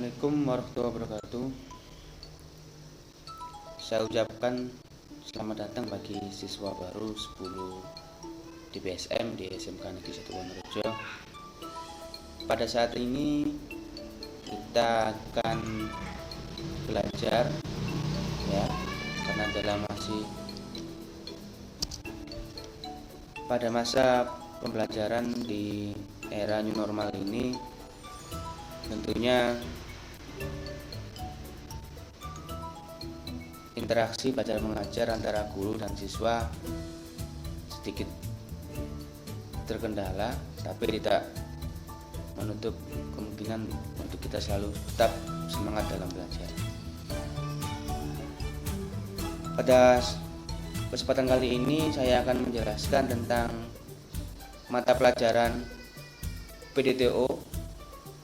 Assalamualaikum warahmatullahi wabarakatuh. Saya ucapkan selamat datang bagi siswa baru 10 DPSM di SMK Negeri 1 Wonorejo. Pada saat ini kita akan belajar ya, karena dalam masih pada masa pembelajaran di era new normal ini, tentunya interaksi belajar mengajar antara guru dan siswa sedikit terkendala, tapi tidak menutup kemungkinan untuk kita selalu tetap semangat dalam belajar. Pada kesempatan kali ini saya akan menjelaskan tentang mata pelajaran PDTO,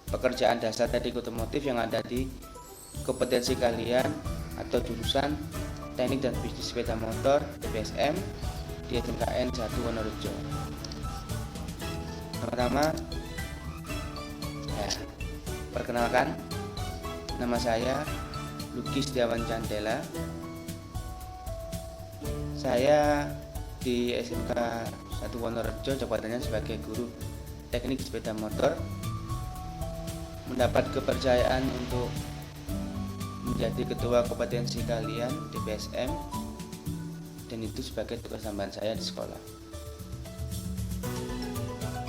pekerjaan dasar teknik otomotif, yang ada di kompetensi kalian atau jurusan teknik dan bisnis sepeda motor DPSM di SMKN 1 Wonorejo. Pertama, perkenalkan, nama saya Luki Setiawan Candela. Saya di SMK 1 Wonorejo jabatannya sebagai guru teknik sepeda motor, mendapat kepercayaan untuk menjadi ketua kompetensi kalian DPSM, dan itu sebagai tugas tambahan saya di sekolah.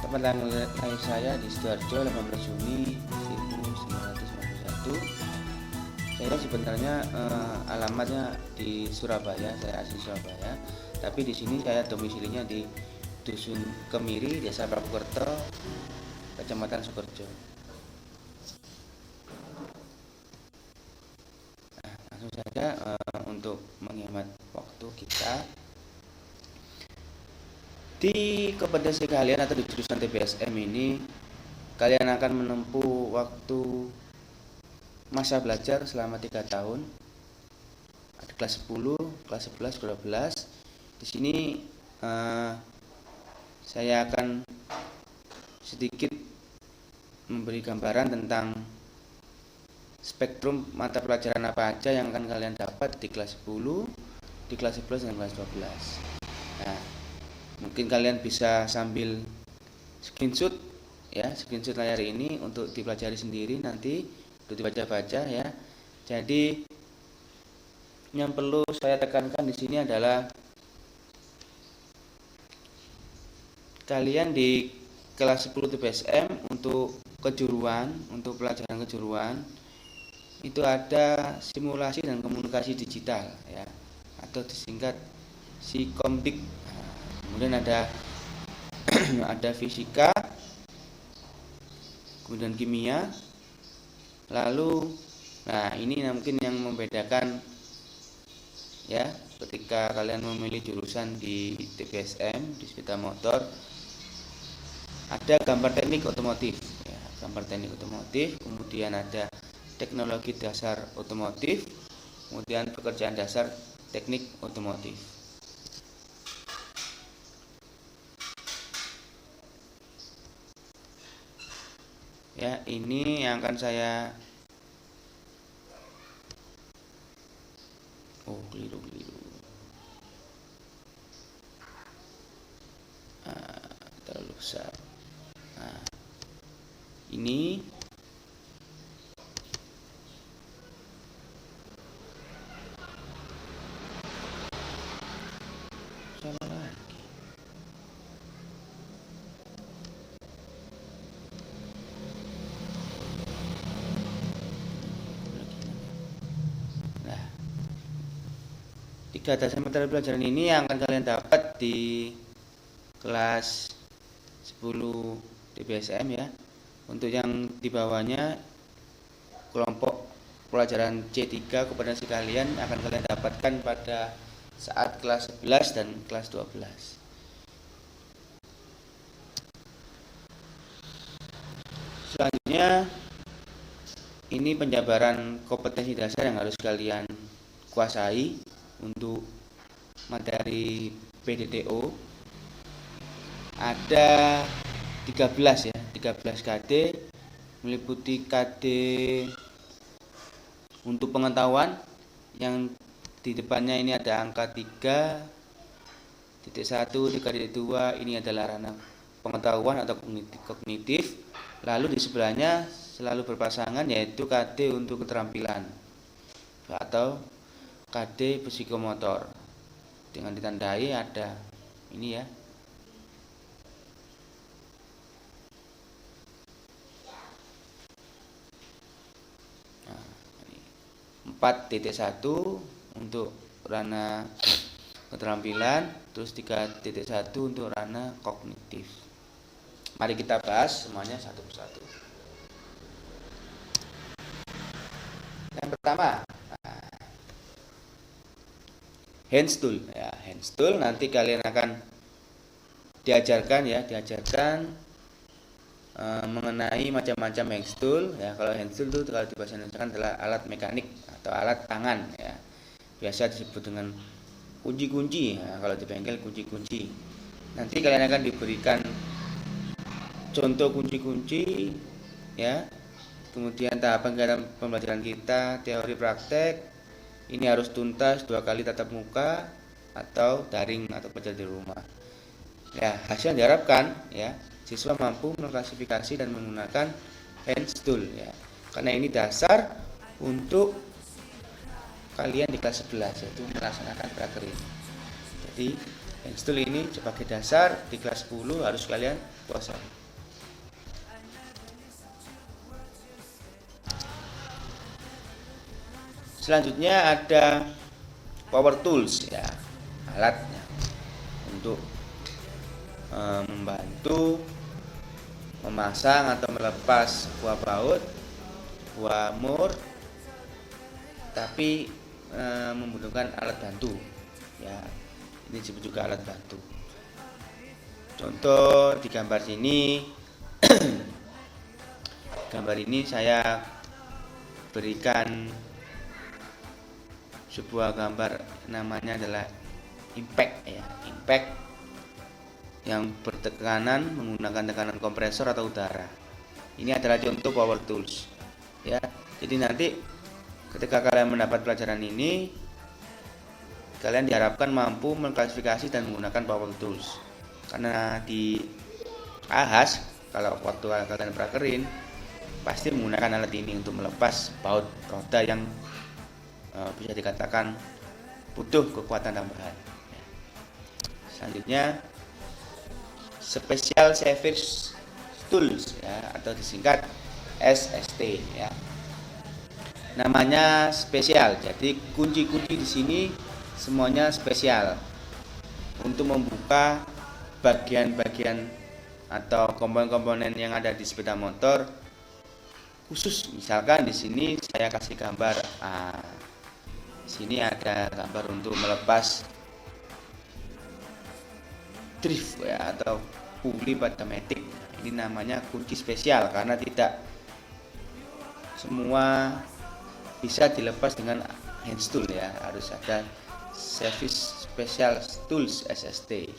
Tempat lahir saya di Sidoarjo, 18 Juni 1991. Saya sebenarnya alamatnya di Surabaya, saya asli Surabaya, tapi di sini saya domisilinya di Dusun Kemiri, Desa Prapukerto, Kecamatan Sukorejo. Langsung saja, untuk menghemat waktu kita, di kompetensi kalian atau di jurusan TPSM ini, kalian akan menempuh waktu masa belajar selama 3 tahun. Ada kelas 10, kelas 11, kelas 12. Di sini saya akan sedikit memberi gambaran tentang spektrum mata pelajaran apa aja yang akan kalian dapat di kelas 10, di kelas 11, dan kelas 12. Nah, mungkin kalian bisa sambil screenshot layar ini untuk dipelajari sendiri nanti, untuk dibaca-baca ya. Jadi yang perlu saya tekankan di sini adalah kalian di kelas 10 TPSM untuk kejuruan, untuk pelajaran kejuruan itu ada simulasi dan komunikasi digital ya, atau disingkat Psikombik. Kemudian ada ada fisika, kemudian kimia. Lalu ini mungkin yang membedakan ya, ketika kalian memilih jurusan di TPSM di sepeda motor, ada gambar teknik otomotif ya, gambar teknik otomotif, kemudian ada teknologi dasar otomotif, kemudian pekerjaan dasar teknik otomotif. Ya, ini yang akan saya keliru. Terlalu besar. Ini salah lagi. Nah, 3 dasar materi pelajaran ini yang akan kalian dapat di kelas 10 DPSM ya. Untuk yang di bawahnya, kelompok pelajaran C3, kompetensi kalian akan kalian dapatkan pada saat kelas 11 dan kelas 12. Selanjutnya, ini penjabaran kompetensi dasar yang harus kalian kuasai untuk materi PDTO. Ada 13 KD, meliputi KD Untuk pengetahuan yang di depannya ini ada angka 3.1, 3.2, ini adalah ranah pengetahuan atau kognitif. Lalu di sebelahnya selalu berpasangan yaitu KD untuk keterampilan atau KD psikomotor. Dengan ditandai ada ini ya. Nah, 4.1 untuk ranah keterampilan, terus 3.1 untuk ranah kognitif. Mari kita bahas semuanya satu persatu. Yang pertama, hands tool. Ya, hands tool nanti kalian akan diajarkan mengenai macam-macam hands tool. Ya, kalau hands tool itu kalau dibahasa Indonesia adalah alat mekanik atau alat tangan. Ya, biasa disebut dengan kunci-kunci. Ya, kalau di bengkel kunci-kunci. Nanti kalian akan diberikan contoh kunci-kunci, ya. Kemudian tahapan dalam pembelajaran kita, teori praktek. Ini harus tuntas 2 kali tatap muka atau daring atau belajar di rumah. Ya, hasil yang diharapkan ya, siswa mampu mengklasifikasi dan menggunakan hands tool ya. Karena ini dasar untuk kalian di kelas 11 yaitu melaksanakan prakerin. Jadi hands tool ini sebagai dasar di kelas 10 harus kalian kuasai. Selanjutnya ada power tools ya, alatnya untuk membantu memasang atau melepas buah baut, buah mur, tapi membutuhkan alat bantu ya. Ini disebut juga alat bantu. Contoh di gambar sini gambar ini saya berikan sebuah gambar namanya adalah impact ya, impact yang bertekanan menggunakan tekanan kompresor atau udara. Ini adalah contoh power tools ya. Jadi nanti ketika kalian mendapat pelajaran ini, kalian diharapkan mampu mengklasifikasi dan menggunakan power tools. Karena di AHAS kalau waktu kalian prakerin pasti menggunakan alat ini untuk melepas baut roda yang bisa dikatakan butuh kekuatan tambahan. Selanjutnya Special Service Tools ya, atau disingkat SST ya. Namanya spesial. Jadi kunci-kunci di sini semuanya spesial untuk membuka bagian-bagian atau komponen-komponen yang ada di sepeda motor khusus. Misalkan di sini saya kasih gambar sini ada gambar untuk melepas drift ya, atau puli pada matic. Ini namanya kunci spesial karena tidak semua bisa dilepas dengan hand tool ya, harus ada service special tools SST.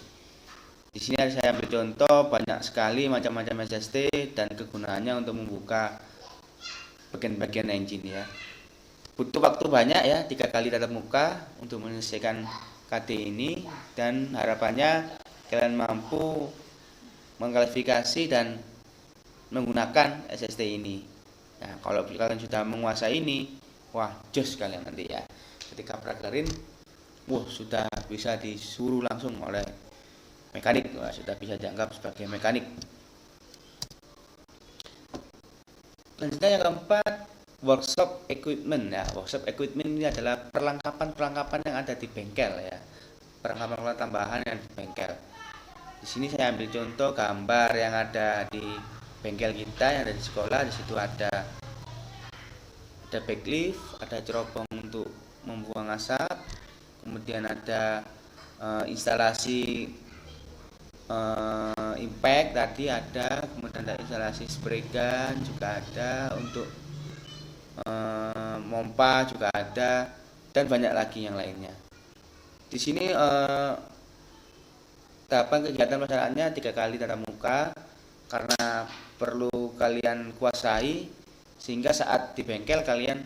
Di sini saya ambil contoh banyak sekali macam-macam SST dan kegunaannya untuk membuka bagian-bagian engine ya. Butuh waktu banyak ya, 3 kali tatap muka untuk menyelesaikan KD ini, dan harapannya kalian mampu mengklasifikasi dan menggunakan SST ini. Nah, kalau kalian sudah menguasai ini, wah jos kalian nanti ya. Ketika prakerin, sudah bisa disuruh langsung oleh mekanik, sudah bisa dianggap sebagai mekanik. Selanjutnya yang keempat, workshop equipment ya. Workshop equipment ini adalah perlengkapan-perlengkapan yang ada di bengkel ya. Perlengkapan tambahan yang di bengkel. Di sini saya ambil contoh gambar yang ada di bengkel kita yang ada di sekolah. Di situ ada backlift, ada cerobong untuk membuang asap, kemudian ada instalasi impact tadi ada, kemudian ada instalasi spray gun juga ada, untuk mompa juga ada, dan banyak lagi yang lainnya. Di sini tahapan kegiatan pelaksananya 3 kali tatap muka karena perlu kalian kuasai sehingga saat di bengkel kalian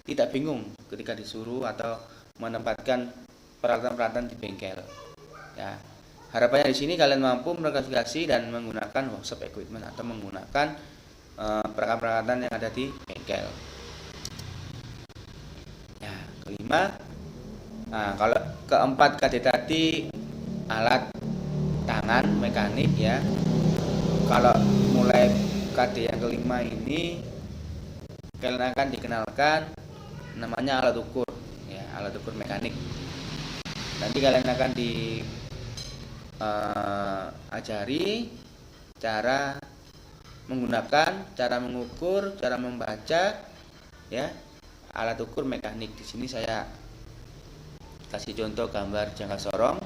tidak bingung ketika disuruh atau menempatkan peralatan-peralatan di bengkel. Ya, harapannya di sini kalian mampu mengklasifikasi dan menggunakan workshop equipment atau menggunakan peralatan-peralatan yang ada di bengkel. Ya, kelima, kalau keempat KD tadi alat tangan mekanik ya. Kalau mulai KD yang kelima ini kalian akan dikenalkan namanya alat ukur ya, alat ukur mekanik. Nanti kalian akan diajari cara menggunakan, cara mengukur, cara membaca ya alat ukur mekanik. Di sini saya kasih contoh gambar jangka sorong,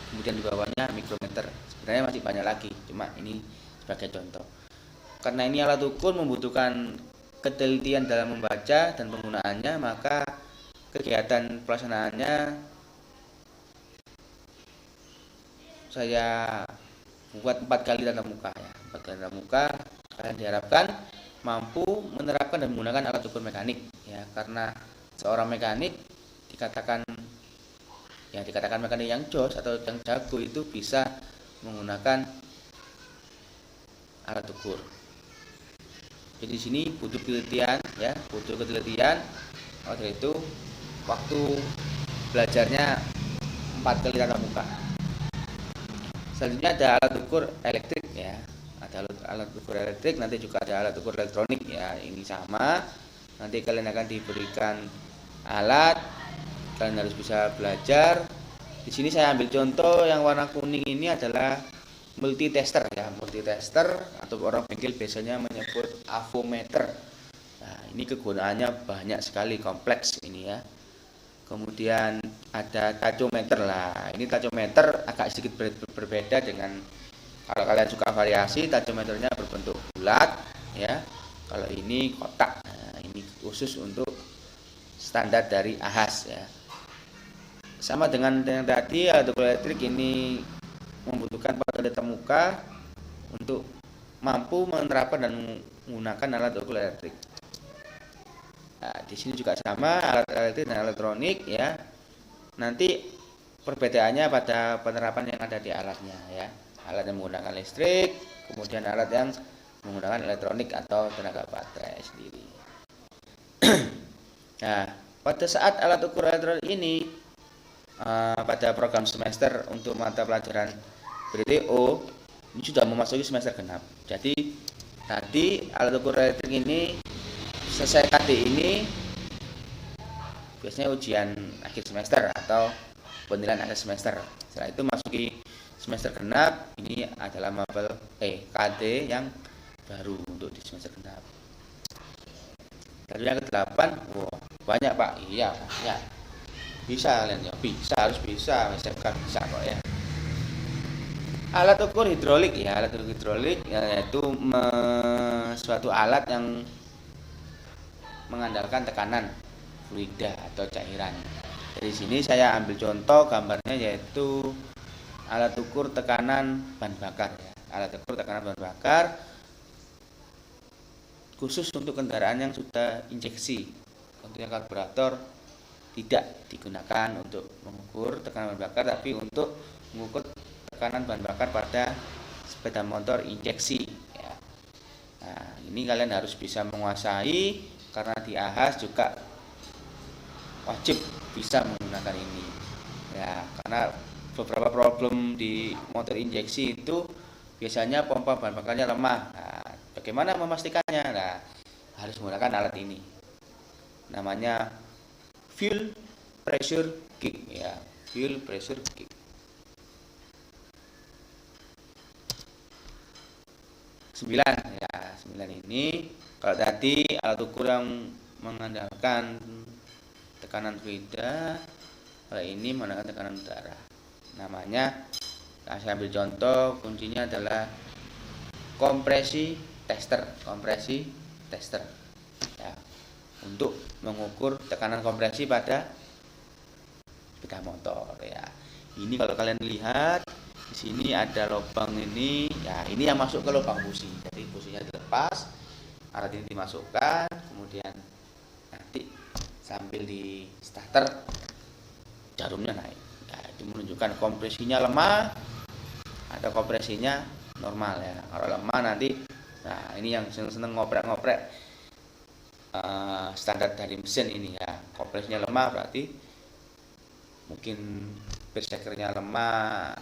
kemudian di bawahnya mikrometer. Sebenarnya masih banyak lagi, cuma ini sebagai contoh. Karena ini alat ukur membutuhkan ketelitian dalam membaca dan penggunaannya, maka kegiatan pelaksanaannya saya buat 4 kali tatap muka ya. 4 kali tatap muka, kalian diharapkan mampu menerapkan dan menggunakan alat ukur mekanik ya, karena seorang mekanik dikatakan mekanik yang jos atau yang jago itu bisa menggunakan alat ukur. Jadi di sini butuh ketelitian ya, butuh ketelitian. Oleh itu waktu belajarnya 4 kali tatap muka. Selanjutnya ada alat ukur elektrik ya. Ada alat ukur elektrik, nanti juga ada alat ukur elektronik ya. Ini sama. Nanti kalian akan diberikan alat, kalian harus bisa belajar. Di sini saya ambil contoh yang warna kuning ini adalah multitester ya, multitester atau orang bengkel biasanya menyebut avometer. Nah, ini kegunaannya banyak sekali, kompleks ini ya. Kemudian ada tachometer lah. Ini tachometer agak sedikit berbeda dengan, kalau kalian suka variasi, tachometernya berbentuk bulat ya. Kalau ini kotak. Nah, ini khusus untuk standar dari ahas ya. Sama dengan yang tadi, alat ukur elektrik ini membutuhkan tatap muka untuk mampu menerapkan dan menggunakan alat ukur elektrik. Nah, di sini juga sama, alat elektrik dan elektronik ya. Nanti perbedaannya pada penerapan yang ada di alatnya ya. Alat yang menggunakan listrik, kemudian alat yang menggunakan elektronik atau tenaga baterai sendiri. Nah, pada saat alat ukur elektronik ini pada program semester untuk mata pelajaran BTO ini sudah memasuki semester genap. Jadi tadi alat ukur elektrik ini selesai KD ini biasanya ujian akhir semester atau penilaian akhir semester. Setelah itu masuki semester genap, ini adalah mapel KD yang baru untuk di semester genap. Lalu yang ke-8, banyak Pak. Iya, banyak. Bisa kalian ya, bisa, harus bisa, SMK bisa kok ya. Alat ukur hidrolik ya, alat ukur hidrolik yaitu suatu alat yang mengandalkan tekanan fluida atau cairan. Dari sini saya ambil contoh gambarnya yaitu alat ukur tekanan bahan bakar ya. Alat ukur tekanan bahan bakar khusus untuk kendaraan yang sudah injeksi. Untuk yang karburator tidak digunakan untuk mengukur tekanan bahan bakar, tapi untuk mengukur tekanan bahan bakar pada sepeda motor injeksi ya. Nah, ini kalian harus bisa menguasai, karena di ahas juga wajib bisa menggunakan ini ya, karena beberapa problem di motor injeksi itu biasanya pompa bahan bakarnya lemah. Nah, bagaimana memastikannya? Nah, harus menggunakan alat ini, namanya fuel pressure gauge ya, fuel pressure gauge. 9 ya, 9 ini kalau tadi alat ukur yang mengandalkan tekanan fluida, kalau ini mengandalkan tekanan udara. Namanya, saya ambil contoh, kuncinya adalah kompresi tester ya, untuk mengukur tekanan kompresi pada sepeda motor ya. Ini kalau kalian lihat di sini ada lubang ini ya, ini yang masuk ke lubang busi. Jadi businya dilepas, alat ini dimasukkan, kemudian nanti tampil di starter jarumnya naik. Nah, itu menunjukkan kompresinya lemah atau kompresinya normal ya. Kalau lemah nanti, nah ini yang seneng ngoprek-ngoprek standar dari mesin ini ya. Kompresinya lemah berarti mungkin bersekernya lemah,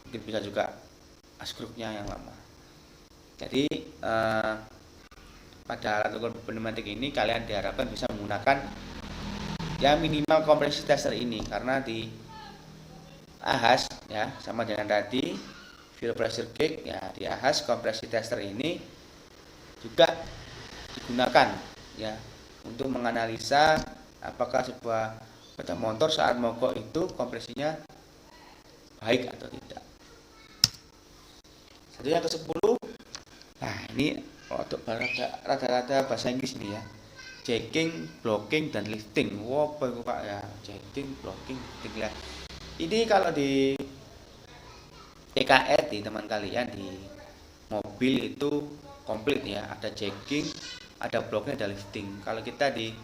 mungkin bisa juga askruknya yang lemah. Jadi pada alat ukur pneumatik ini kalian diharapkan bisa menggunakan ya minimal kompresi tester ini, karena di ahas ya sama dengan tadi fuel pressure gauge ya, di ahas kompresi tester ini juga digunakan ya untuk menganalisa apakah sebuah sepeda motor saat mogok itu kompresinya baik atau tidak. Satu yang ke-10. Nah, ini untuk rada-rada bahasa Inggris ini ya. Jacking, blocking, dan lifting. Wow, apa itu Pak ya? Jacking, blocking, lifting ya. Ini kalau di EKR di teman kalian di mobil itu komplit ya. Ada jacking, ada blocking, ada lifting. Kalau kita di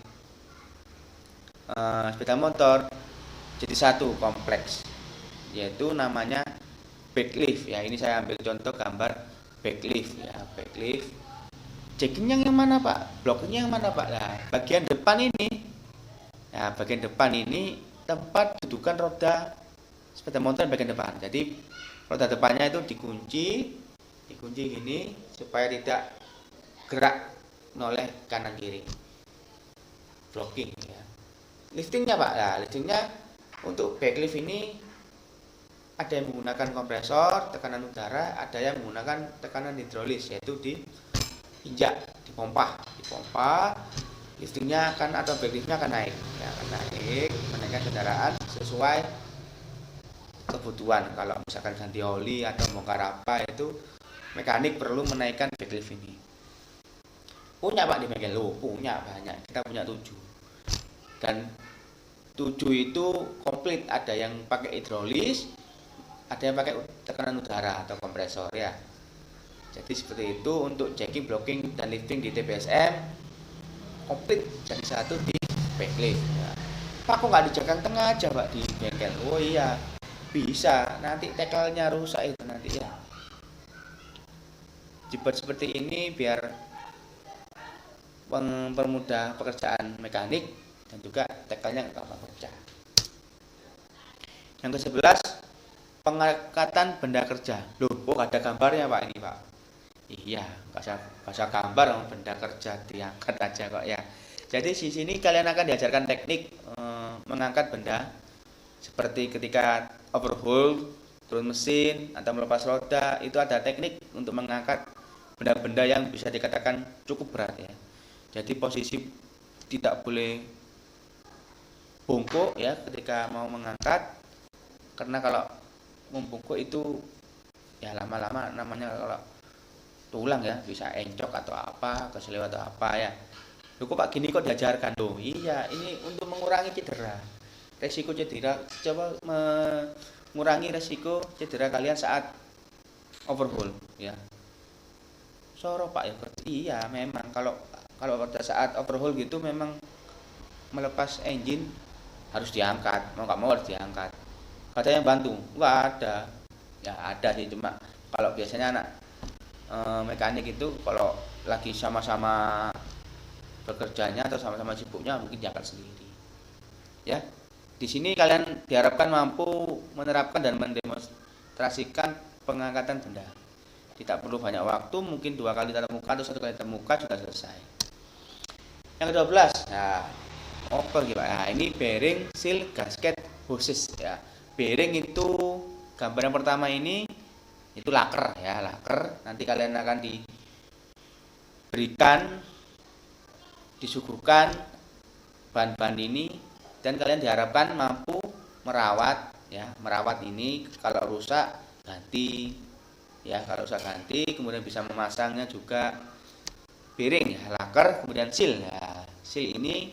sepeda motor jadi satu kompleks, yaitu namanya backlift ya. Ini saya ambil contoh gambar backlift ya. Backlift, jackingnya yang mana Pak, blockingnya yang mana Pak. Nah, bagian depan ini ya, bagian depan ini tempat dudukan roda sepeda motor bagian depan. Jadi roda depannya itu dikunci gini supaya tidak gerak noleh kanan kiri. Blocking ya. Liftingnya Pak, nah liftingnya untuk backlift ini ada yang menggunakan kompresor tekanan udara, ada yang menggunakan tekanan hidrolis, yaitu diinjak, dipompa. Liftingnya akan atau backliftnya akan naik ya, menaikkan kendaraan sesuai kebutuhan. Kalau misalkan ganti oli atau bongkar apa, itu mekanik perlu menaikkan backlift ini. Punya Pak di bengkel, punya banyak, kita punya 7. Dan 7 itu komplit, ada yang pakai hidrolis, ada yang pakai tekanan udara atau kompresor ya. Jadi seperti itu untuk jacking, blocking, dan lifting di TPSM komplit jadi satu di backlift ya. Pak kok nggak di jangkang tengah aja Pak di bengkel? Oh iya bisa, nanti tekelnya rusak itu nanti ya. Dibuat seperti ini biar mempermudah pekerjaan mekanik dan juga tekelnya nggak gampang pecah. Yang ke-11, pengangkatan benda kerja. Loh, kok ada gambarnya Pak ini Pak? Iya, nggak usah gambar, benda kerja diangkat aja kok ya. Jadi di sini kalian akan diajarkan teknik mengangkat benda seperti ketika overhaul, turun mesin atau melepas roda, itu ada teknik untuk mengangkat benda-benda yang bisa dikatakan cukup berat ya. Jadi posisi tidak boleh bungkuk ya ketika mau mengangkat, karena kalau membungkuk itu ya lama-lama namanya kalau tulang ya bisa encok atau apa, keseleo atau apa ya. Loh kok Pak gini kok diajarkan? Loh iya, ini untuk mengurangi cedera, resiko cedera. Coba mengurangi resiko cedera kalian saat overhaul ya. Soro Pak ya. Iya memang kalau pada saat overhaul gitu memang melepas engine harus diangkat, mau nggak mau harus diangkat. Ada yang bantu? Nggak ada. Ya ada sih, cuma kalau biasanya anak mekanik itu kalau lagi sama-sama bekerjanya atau sama-sama sibuknya mungkin diangkat sendiri. Ya, di sini kalian diharapkan mampu menerapkan dan mendemonstrasikan pengangkatan benda. Tidak perlu banyak waktu, mungkin 2 kali tatap muka atau 1 kali tatap muka sudah selesai. Yang ke-12, nah, apa gitu Pak? Nah, ini bearing, seal, gasket, hoses ya. Bearing itu gambar yang pertama ini itu laker ya, laker. Nanti kalian akan diberikan, disuguhkan bahan-bahan ini dan kalian diharapkan mampu merawat ya, merawat ini. Kalau rusak ganti ya, kalau rusak ganti, kemudian bisa memasangnya juga. Bearing ya, laker, kemudian seal ya. Seal ini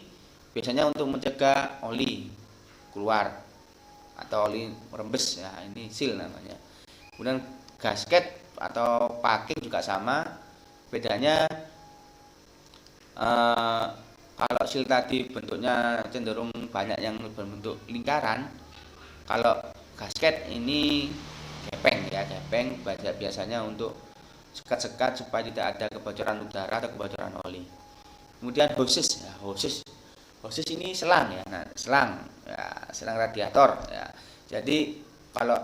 biasanya untuk mencegah oli keluar atau oli merembes ya, ini seal namanya. Kemudian gasket atau packing juga sama, bedanya Kalau seal tadi bentuknya cenderung banyak yang berbentuk lingkaran. Kalau gasket ini gepeng ya, gepeng biasanya untuk sekat-sekat supaya tidak ada kebocoran udara atau kebocoran oli. Kemudian hoses ya, hoses ini selang ya, nah, selang ya, selang radiator ya. Jadi kalau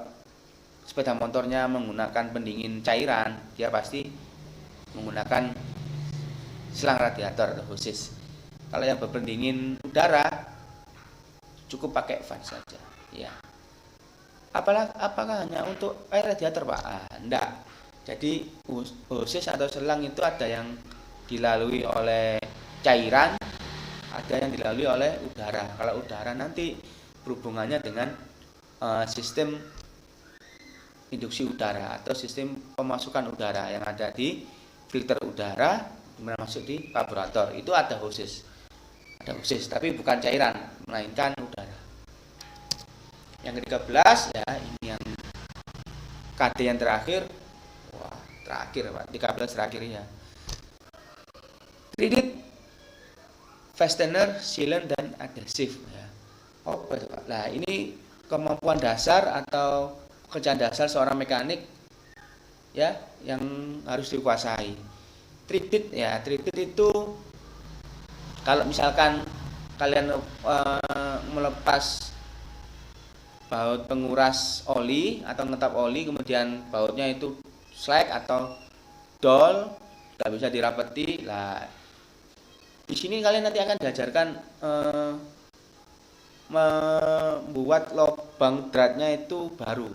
sepeda motornya menggunakan pendingin cairan, dia pasti menggunakan selang radiator atau hoses. Kalau yang berpendingin udara cukup pakai fan saja ya. Apakah hanya untuk air radiator, Pak? Enggak. Jadi hoses atau selang itu ada yang dilalui oleh cairan, ada yang dilalui oleh udara. Kalau udara nanti berhubungannya dengan sistem induksi udara atau sistem pemasukan udara yang ada di filter udara kemudian masuk di karburator. Itu ada hoses. Ada hoses, tapi bukan cairan, melainkan udara. Yang ke-13 ya, ini yang KD yang terakhir. Wah, terakhir Pak, 13 terakhir ya. Kredit, fastener, sealant dan adhesif ya. Oh, Pak. Nah, ini kemampuan dasar atau pekerjaan dasar seorang mekanik ya yang harus dikuasai. Tribit ya, tribit itu kalau misalkan kalian melepas baut penguras oli atau ngetap oli, kemudian bautnya itu slack atau dol, nggak bisa dirapeti. Lah, di sini kalian nanti akan diajarkan membuat lubang dratnya itu baru,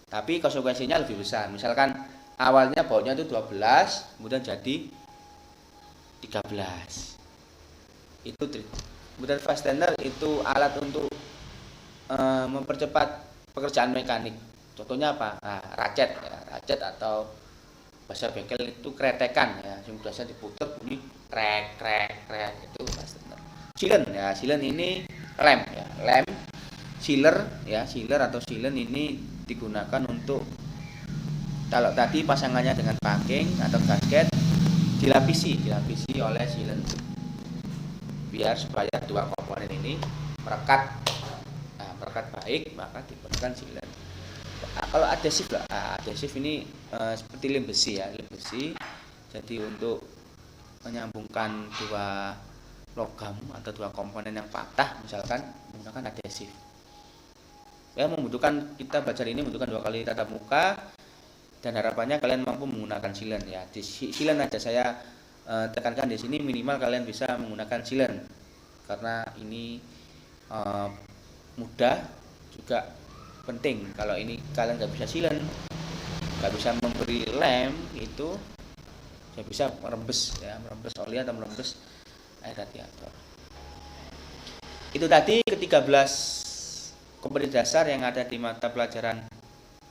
tapi konsekuensinya lebih besar. Misalkan awalnya bautnya itu 12, kemudian jadi 13. Itu kemudian fastener itu alat untuk mempercepat pekerjaan mekanik. Contohnya apa? Nah, racet ya, racet atau bahasa bengkel itu kretekan ya, yang biasa diputar bunyi krek krek krek, itu fastener. Sealant ya, sealant ini lem ya, lem sealer ya, sealer atau sealant ini digunakan untuk, kalau tadi pasangannya dengan packing atau gasket dilapisi oleh sealant biar supaya dua komponen ini merekat baik, maka diperlukan sealant. Nah, kalau adhesif lah, adhesif ini seperti lem besi ya, lem besi. Jadi untuk menyambungkan dua logam atau dua komponen yang patah misalkan menggunakan adhesif. Ya, kita belajar ini membutuhkan 2 kali tatap muka dan harapannya kalian mampu menggunakan sealant ya. Di sealant aja saya tekankan di sini minimal kalian bisa menggunakan sealant karena ini mudah juga penting. Kalau ini kalian nggak bisa sealant, nggak bisa memberi lem, itu ya bisa merembes oli atau merembes air radiator. Itu tadi ke-13 kompetensi dasar yang ada di mata pelajaran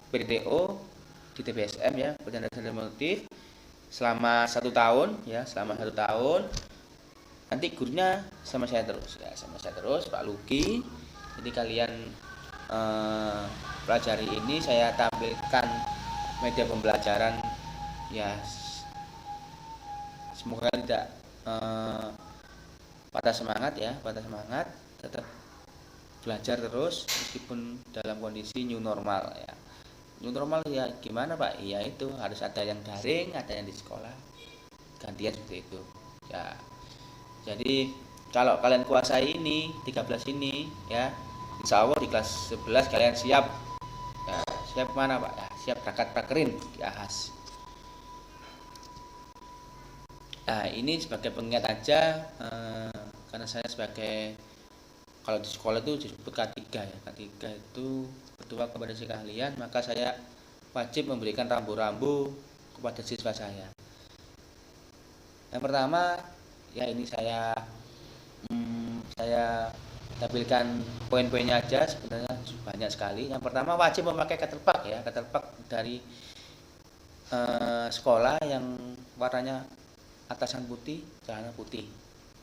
PDTO di TPSM ya, Pelatihan Dasar Otomotif, selama 1 tahun ya, selama 1 tahun. Nanti gurunya sama saya terus ya, Pak Luki. Jadi kalian pelajari ini, saya tampilkan media pembelajaran ya, semoga tidak patah semangat ya, tetap belajar terus meskipun dalam kondisi new normal ya. New normal ya gimana Pak? Iya, itu harus ada yang daring, ada yang di sekolah, gantian seperti itu ya. Jadi kalau kalian kuasai ini 13 ini ya, insya Allah di kelas 11 kalian siap ya. Siap mana Pak? Ya, siap berangkat prakerin di AHAS. Nah, ini sebagai pengingat aja, karena saya sebagai, kalau di sekolah itu disebut K3 ya, K3 itu ketua kompetensi keahlian, maka saya wajib memberikan rambu-rambu kepada siswa saya. Yang pertama ya, ini saya tampilkan poin-poinnya aja, sebenarnya banyak sekali. Yang pertama wajib memakai kettelpak ya, kettelpak dari sekolah yang warnanya atasan putih, celana putih.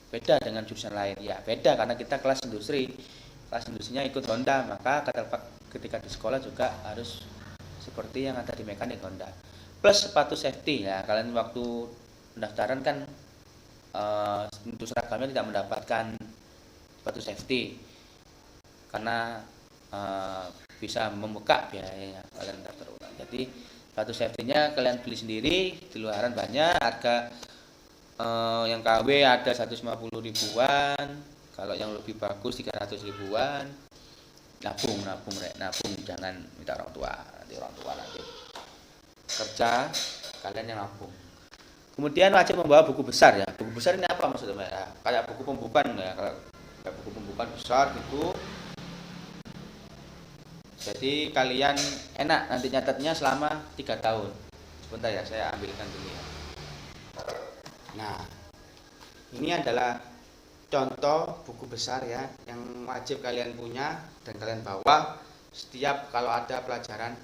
Beda dengan jurusan lain ya, beda karena kita kelas industrinya ikut Honda, maka kettelpak ketika di sekolah juga harus seperti yang ada di mekanik Honda. Plus sepatu safety ya, kalian waktu pendaftaran kan untuk seragamnya tidak mendapatkan sepatu safety karena bisa membengkak biayanya kalian terulang. Jadi sepatu safety-nya kalian beli sendiri di luaran banyak, harga yang KW ada 150 ribuan, kalau yang lebih bagus 300 ribuan. Nabung jangan minta orang tua nanti kerja, kalian yang nabung. Kemudian wajib membawa buku besar ya. Buku besar ini apa maksudnya ya? Kayak buku pembukaan ya, kayak buku pembukaan besar gitu. Jadi kalian enak nanti nyatetnya selama 3 tahun. Sebentar ya, saya ambilkan dulu ya. Nah, ini adalah contoh buku besar ya yang wajib kalian punya dan kalian bawa setiap kalau ada pelajaran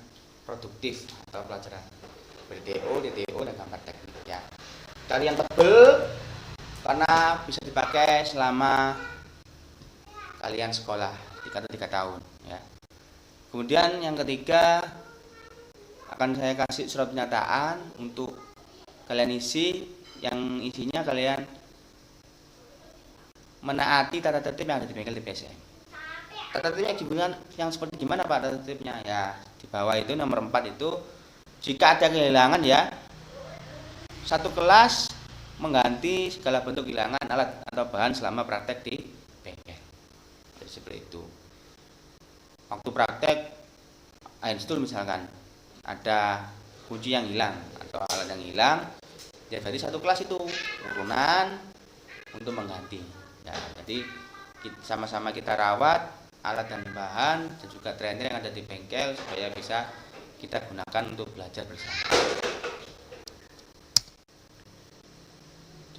produktif atau pelajaran BDO, DTO dan gambar teknik ya. Cari yang tebel karena bisa dipakai selama kalian sekolah 3 tahun ya. Kemudian yang ketiga akan saya kasih surat pernyataan untuk kalian isi, yang isinya kalian menaati tata tertib yang ada di bengkel TPSM. Tata tertibnya gimana? Yang seperti gimana Pak tata tertibnya? Ya di bawah itu nomor 4 itu, jika ada kehilangan ya, satu kelas mengganti segala bentuk kehilangan alat atau bahan selama praktek di bengkel. Jadi seperti itu. Waktu praktek install misalkan ada kunci yang hilang atau alat yang hilang, ya berarti satu kelas itu urunan untuk mengganti ya. Jadi sama-sama kita rawat alat dan bahan dan juga trainer yang ada di bengkel supaya bisa kita gunakan untuk belajar bersama.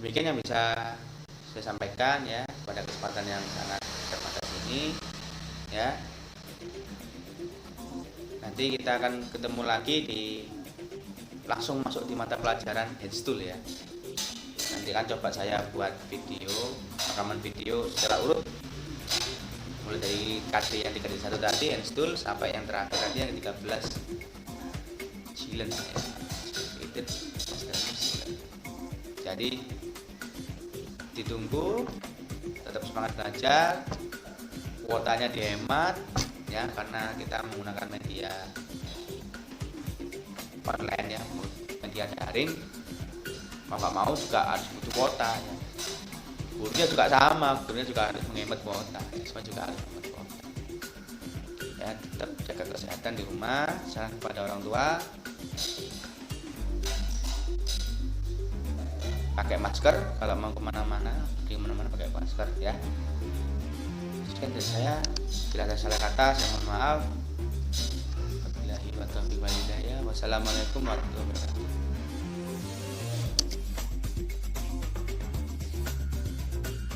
Demikian yang bisa saya sampaikan ya pada kesempatan yang sangat terbatas ini ya. Nanti kita akan ketemu lagi langsung masuk di mata pelajaran handstool ya. Nanti kan coba saya buat rekaman video secara urut mulai dari KD yang 31 tadi handstool sampai yang terakhir tadi yang 13 Jilen ya. Jadi ditunggu, tetap semangat belajar, kuotanya dihemat ya, karena kita menggunakan media online ya, media daring, mau nggak mau juga harus butuh kuota ya. Gurunya juga sama, gurunya juga harus menghemat kuota ya, semua juga harus menghemat kuota ya. Tetap jaga kesehatan di rumah, salam kepada orang tua, pakai masker kalau mau kemana-mana, pergi kemana-mana pakai masker ya. Sekian dari saya, bila ada salah kata saya mohon maaf. Wassalamualaikum warahmatullahi wabarakatuh.